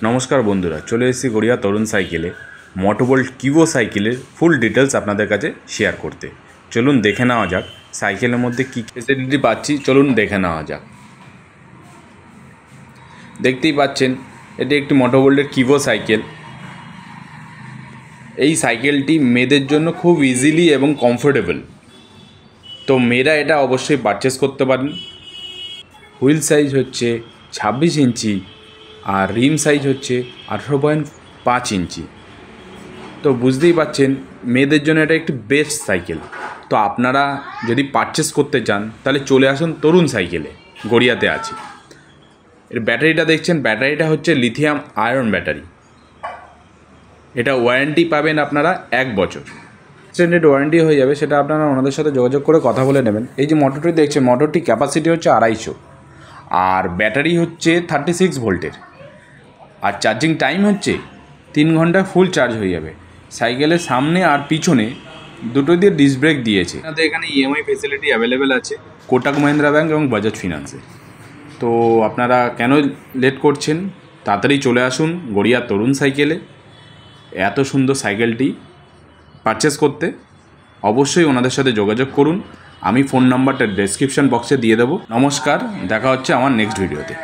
নমস্কার বন্ধুরা, চলে এসেছি গড়িয়া তরুণ সাইকেলে মোটোভোল্ট কিভো সাইকেলের ফুল ডিটেলস আপনাদের কাছে শেয়ার করতে। চলুন দেখে নেওয়া যাক সাইকেলের মধ্যে কী ফেসিলিটি পাচ্ছি। চলুন দেখে নেওয়া যাক। দেখতেই পাচ্ছেন এটি একটি মোটোভোল্টের কিভো সাইকেল। এই সাইকেলটি মেয়েদের জন্য খুব ইজিলি এবং কমফোর্টেবল, তো মেয়েরা এটা অবশ্যই পারচেস করতে পারেন। হুইল সাইজ হচ্ছে 26 ইঞ্চি আর রিম সাইজ হচ্ছে 18.5 ইঞ্চি। তো বুঝতেই পাচ্ছেন মেয়েদের জন্য এটা একটি বেস্ট সাইকেল। তো আপনারা যদি পারচেস করতে চান তাহলে চলে আসুন তরুণ সাইকেলে, গড়িয়াতে আছে। এর ব্যাটারিটা দেখছেন, ব্যাটারিটা হচ্ছে লিথিয়াম আয়রন ব্যাটারি। এটা ওয়ারেন্টি পাবেন আপনারা 1 বছর। এক্সটেন্ডেড ওয়ারেন্টি হয়ে যাবে, সেটা আপনারা ওনাদের সাথে যোগাযোগ করে কথা বলে নেবেন। এই যে মোটরটি দেখছেন, মোটরটি ক্যাপাসিটি হচ্ছে 250 আর ব্যাটারি হচ্ছে 36 ভোল্টের, আর চার্জিং টাইম হচ্ছে 3 ঘন্টা ফুল চার্জ হয়ে যাবে। সাইকেলের সামনে আর পিছনে দুটো দিয়ে ডিস্ক ব্রেক দিয়েছে। আপনাদের এখানে ইএমআই ফেসিলিটি অ্যাভেলেবেল আছে কোটাক মহিন্দ্রা ব্যাঙ্ক এবং বাজাজ ফিনান্সে। তো আপনারা কেন লেট করছেন, তাড়াতাড়ি চলে আসুন গড়িয়া তরুণ সাইকেলে। এত সুন্দর সাইকেলটি পারচেস করতে অবশ্যই ওনাদের সাথে যোগাযোগ করুন। আমি ফোন নাম্বারটা ডেসক্রিপশন বক্সে দিয়ে দেবো। নমস্কার, দেখা হচ্ছে আমার নেক্সট ভিডিওতে।